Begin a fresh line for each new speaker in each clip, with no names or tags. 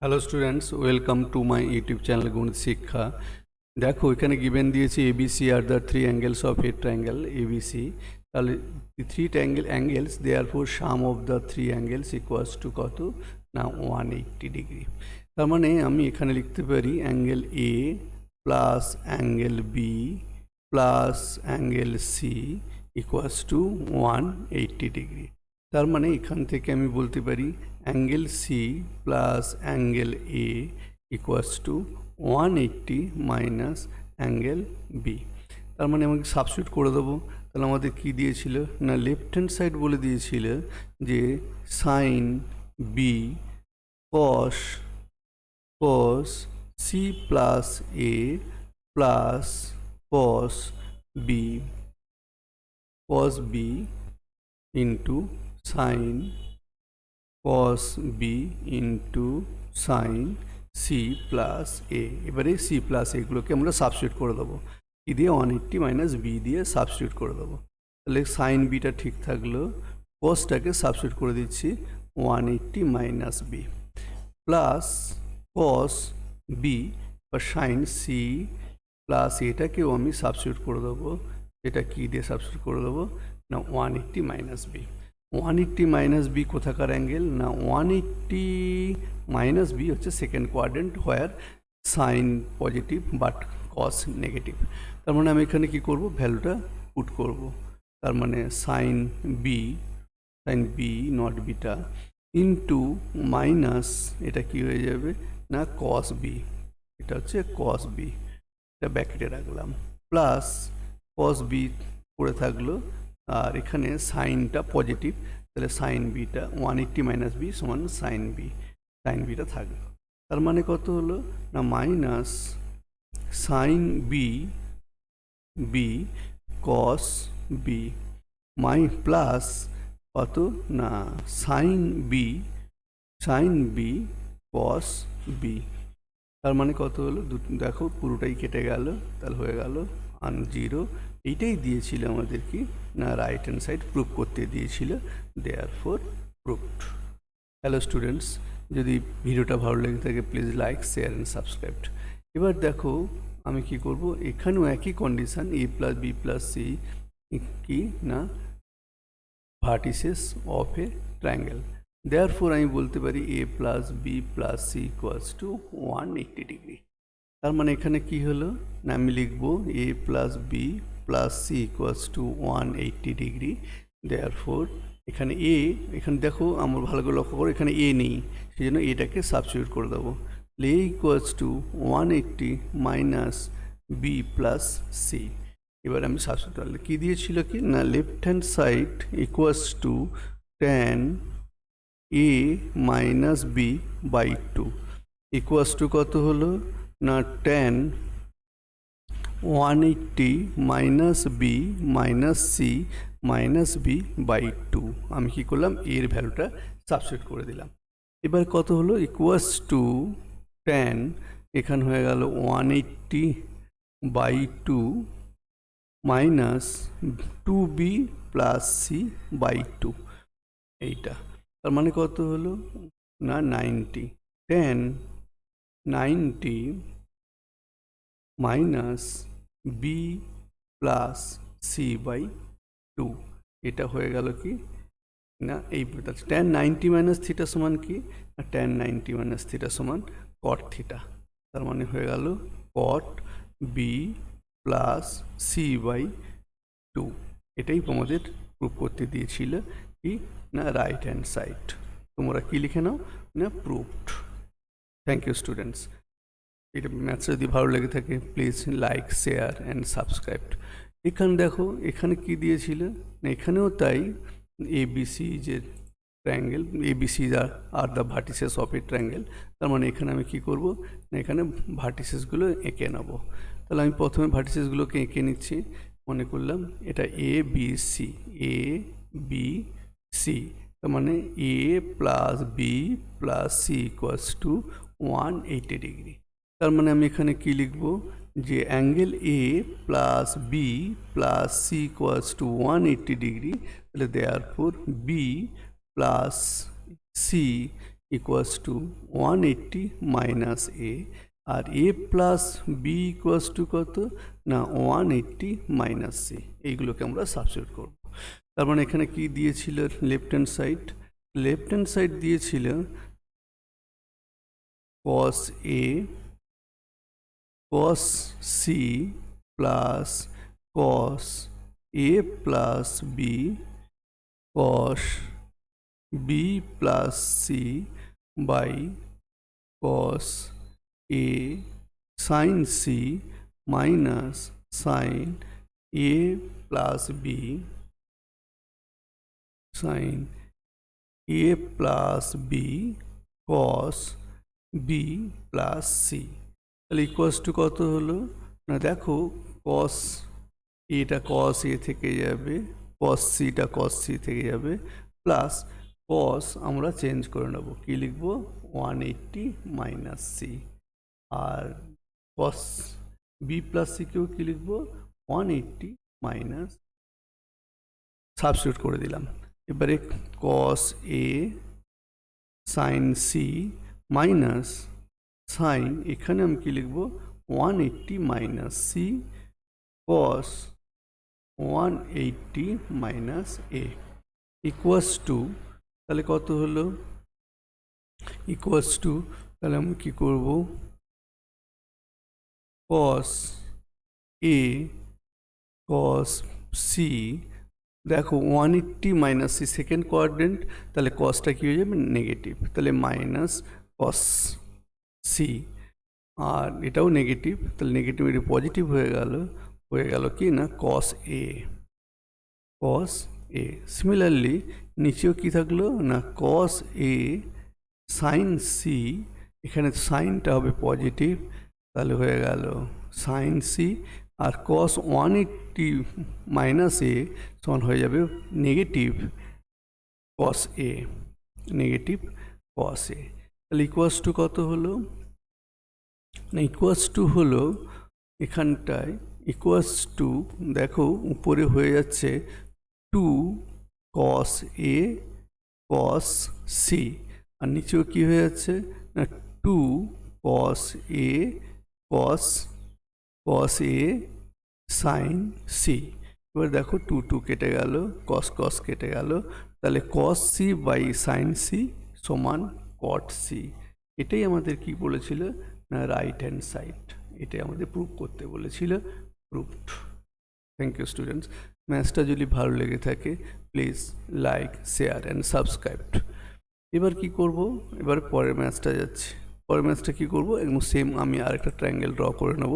Hello students, welcome to my YouTube channel Ganit Shiksha. দেখো এখানে given দিয়েছে ABC are the three angles of a triangle ABC. তাহলে three angles therefore sum of the three angles equals to কত না 180 degree. তার মানে আমি এখানে লিখতে পারি angle A plus angle B plus angle C equals to 180 degree. তার মানে এখান থেকে আমি বলতে পারি angle C plus angle A equals to 180 minus angle B. তার মানে আমাকে সাবস্টিটিউট করে দেবো। তাহলে আমাদের কি দিয়েছিল না লেফট হ্যান্ড সাইড বলে দিয়েছিল যে sine B cos cos C plus A plus cos B into sine cos b into sine C plus A. এবারে সি প্লাস এগুলোকে আমরা সাবস্টিটিউট করে দেবো কি দিয়ে 180 মাইনাস বি দিয়ে সাবস্টিটিউট করে দেবো। তাহলে সাইন বিটা ঠিক থাকলো, কসটাকে সাবস্টিটিউট করে দিচ্ছি 180 minus B plus cos B বা সাইন সি প্লাস এটাকেও আমি সাবস্টিটিউট করে দেবো। এটা কি দিয়ে সাবস্টিটিউট করে দেবো না 180 মাইনাস বি। 180 মাইনাস বি কোথাকার অ্যাঙ্গেল না 180 মাইনাস বি হচ্ছে second quadrant where sine positive but cos negative. তার মানে আমি এখানে কি করব ভ্যালুটা পুট করব। তার মানে sine B not beta into minus এটা কি হয়ে যাবে না কস বি, এটা হচ্ছে কস বি, এটা ব্যাকেটে রাখলাম প্লাস কস বি পড়ে থাকলো আর এখানে সাইনটা পজিটিভ, তাহলে সাইন বিটা 180 মাইনাস বি সমান সাইন বিটা থাকলো। তার মানে কত হলো না minus sine B cos B plus কত না সাইন বি কস বি। তার মানে কত হলো দেখো পুরোটাই কেটে গেল, তাহলে হয়ে গেল 0। এইটাই দিয়েছিল আমাদের কি না রাইট হ্যান্ড সাইড প্রুভ করতে দিয়েছিল, দেয়ারফর প্রুভড। হ্যালো স্টুডেন্টস, যদি ভিডিওটা ভালো লেগে থাকে please like share and subscribe. এবার দেখো আমি কি করব, এখানেও একই condition A plus B plus C কি না vertices of a triangle. Therefore আমি বলতে পারি A plus B plus C equals to 180 degree. তার মানে এখানে কি হলো না আমি লিখব A plus B plus C equals to 180 degree. Therefore এখানে এখানে দেখো আমার ভালো করে লক্ষ্য করো এখানে এ নেই, সেই জন্য এটাকে সাবস্টিটিউট করে দেবো। A equals to 180 minus B plus C. এবার আমি সাবস্টিটিউট কী দিয়েছিল কি না left hand side equals to tan A minus B by 2 equals to কত হলো না tan 180 minus B minus C minus B by 2। আমি কী করলাম এর ভ্যালুটা সাবস্টিটিউট করে দিলাম। এবার কত হলো ইকুয়ালস টু tan এখানে হয়ে গেল 180 by 2 minus 2b plus C by 2 এইটা। তার মানে কত হলো না 90 tan 90 minus B plus C by 2। এটা হয়ে গেল কি না এই tan 90 মাইনাস থিটা সমান কি না tan 90 মাইনাস থিটা সমান cot থিটা। তার মানে হয়ে গেল cot B plus C by 2। এটাই তোমাদের প্রুভ করতে দিয়েছিল কি না রাইট হ্যান্ড সাইড। তোমরা কি লিখে নাও না প্রুভড। Thank you students. এটা ম্যাথটা যদি ভালো লেগে থাকে please like share and subscribe. এখানে দেখো এখানে কি দিয়েছিল না এখানেও তাই এবিসি যে triangle ABC are the vertices of a triangle. তার মানে এখানে আমি কি করব না এখানে ভার্টিসেসগুলো এঁকে নেব। তাহলে আমি প্রথমে ভার্টিসেসগুলোকে এঁকে নিচ্ছি। মনে করলাম এটা এ বি সি, তার মানে A plus B plus C equals to 180 degree. তার মানে আমি এখানে কি লিখব যে angle A plus B plus C equals to 180 degree. তাহলে therefore B plus C equals to 180 minus A, আর A plus B equals to কত না 180 মাইনাস সি। এইগুলোকে আমরা সাবস্টিটিউট করব। তার মানে এখানে কি দিয়েছিল লেফট হ্যান্ড সাইড দিয়েছিল cos A cos C plus cos A plus B cos B plus C by cos A sin C minus sin A plus B sin A plus B cos B plus C। তাহলে equals to কত হলো না, দেখো cos এটা cos A থেকে যাবে, cos Cটা cos C থেকে যাবে, প্লাস cos আমরা চেঞ্জ করে নেব, কি লিখব 180 মাইনাস সি, আর cos B প্লাস সিকেও কি লিখব 180 মাইনাস, সাবস্টিটিউট করে দিলাম। এবারে cos A sin C minus sine, এখানে আমি কি লিখব 180 minus C cos 180 minus A equals to, তাহলে কত হলো ইকুয়ালস টু, তাহলে আমি কি করব cos A cos C, দেখো 180 মাইনাস সি সেকেন্ড কোয়াড্রেন্ট, তাহলে কসটা কী হয়ে যাবে নেগেটিভ, তাহলে মাইনাস কস সি, আর এটাও নেগেটিভ, তাহলে নেগেটিভ এটা পজিটিভ হয়ে গেল কি না cos A। সিমিলারলি নিচেও কি থাকলো না cos A sin C, এখানে সাইনটা হবে পজিটিভ, তাহলে হয়ে গেল sin C, আর cos 180 মাইনাস এ সমান হয়ে যাবে নেগেটিভ cos A, তাহলে ইকুয়ালস টু কত হলো না, ইকুয়ালস টু হলো এখানটায় ইকুয়ালস টু, দেখো উপরে হয়ে যাচ্ছে 2 cos A cos C, আর নিচেও কি হয়ে যাচ্ছে না 2 cos A cos A sin C। এবার দেখো 2 কেটে গেল, cos কেটে গেল, তাহলে cos C by sin C সমান cot C। এটাই আমাদের কি বলেছিল না রাইট হ্যান্ড সাইড, এটাই আমাদের প্রুভ করতে বলেছিল, প্রুভড। Thank you students. ম্যাথসটা যদি ভালো লেগে থাকে please like share and subscribe. এবার কি করব, এবার পরের ম্যাথসটা যাচ্ছে। পরের ম্যাথসটা কী করবো, একদম সেম আমি আরেকটা ট্রায়াঙ্গেল ড্র করে নেব,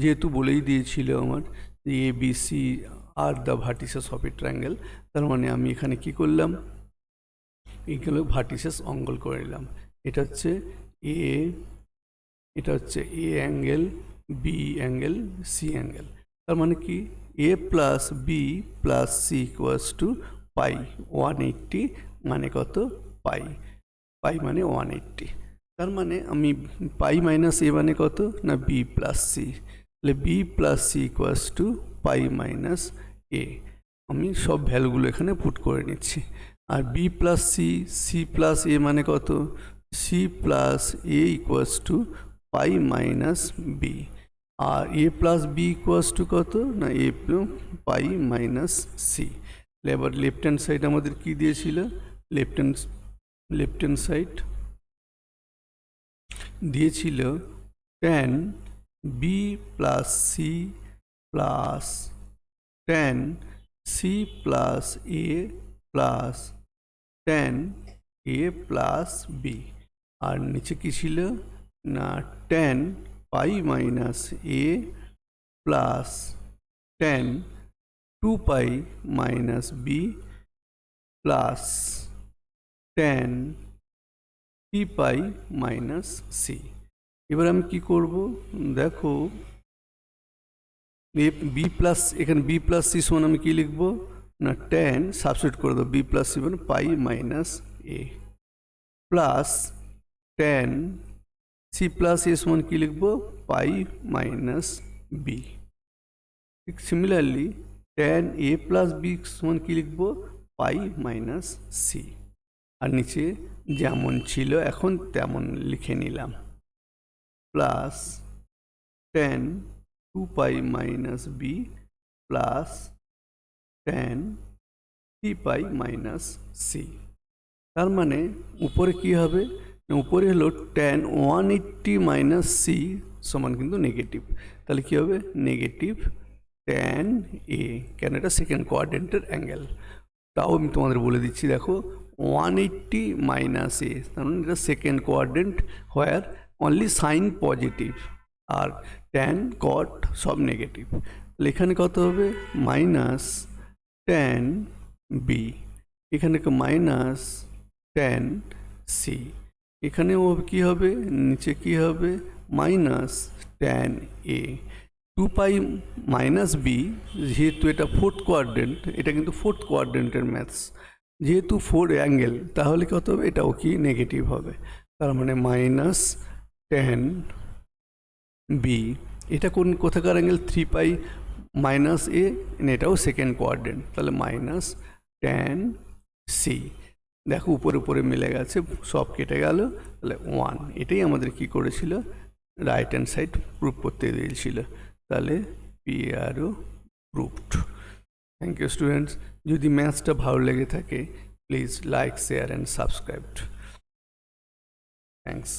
যেহেতু বলেই দিয়েছিল আমার যে A B C are the vertices of a triangle, তার মানে আমি এখানে কি করলাম, এইগুলো ভার্টিসেস অঙ্কন করে নিলাম। এটা হচ্ছে A angle, B angle, C angle, তার মানে কি A plus B plus C equals to pi 180, মানে কত পাই মানে 180, তার মানে আমি পাই মাইনাস এ মানে কত না বি প্লাস সি, তাহলে B plus C equals to pi minus A, আমি সব ভ্যালুগুলো এখানে পুট করে নিচ্ছি। আর B plus C plus A মানে কত, C plus A equals to pi minus B, আর A plus B equals to কত না এ পাই মাইনাস সি। এবার লেফট হ্যান্ড সাইড আমাদের কি দিয়েছিল, লেফট হ্যান্ড সাইড দিয়েছিল tan B plus C plus tan C plus A plus tan A plus B, আর নিচে কি ছিল না tan পাই মাইনাস এ plus tan 2 pi minus B plus tan 3 পাই minus C. এবার আমি কি করব, দেখো বি প্লাস, এখানে বি প্লাস সি সমান আমি কি লিখব না tan সাবস্টিটিউট করে দেবো, বি প্লাস সি মানে পাই মাইনাস এ প্লাস tan সি প্লাস এ সমান কি লিখব পাই মাইনাস বি। ঠিক সিমিলারলি tan এ প্লাস বি সমান কি লিখব পাই মাইনাস সি। আর নিচে যেমন ছিল এখন তেমন লিখে নিলাম, plus tan 2 pi minus B plus tan 3 পাই মাইনাস সি। তার মানে উপরে কি হবে, উপরে হলো tan 180 মাইনাস সি সমান কিন্তু নেগেটিভ, তাহলে কি হবে নেগেটিভ tan এ, কেন এটা সেকেন্ড কোয়াড্রেন্টের অ্যাঙ্গেল। তাও আমি তোমাদের বলে দিচ্ছি, দেখো 180 মাইনাস এ, তার মানে এটা second quadrant where only sine positive আর ট্যান কট সব নেগেটিভ। তাহলে এখানে কত হবে মাইনাস ট্যান বি, এখানে মাইনাস ট্যান সি, এখানেও কী হবে নিচে কী হবে minus tan A. 2 pi minus B, যেহেতু এটা ফোর্থ কোয়াড্রেন্ট, এটা কিন্তু ফোর্থ কোয়াড্রেন্টের ম্যাথস, যেহেতু 4 অ্যাঙ্গেল তাহলে কত হবে এটাও কি নেগেটিভ হবে, তার মানে মাইনাস ট্যান বি। এটা কোথাকার অ্যাঙ্গেল 3 পাই মাইনাস এ, এটাও সেকেন্ড কোয়াড্রেন্ট, তাহলে মাইনাস ট্যান সি। দেখো উপরে উপরে মিলে গেছে, সব কেটে গেল, তাহলে 1। এটাই আমাদের কি করেছিল রাইট হ্যান্ড সাইড প্রুভ করতে দিয়েছিল, তাহলে পিআরও প্রুভড। Thank you students. যদি ম্যাথসটা ভালো লেগে থাকে please like share and subscribe. Thanks.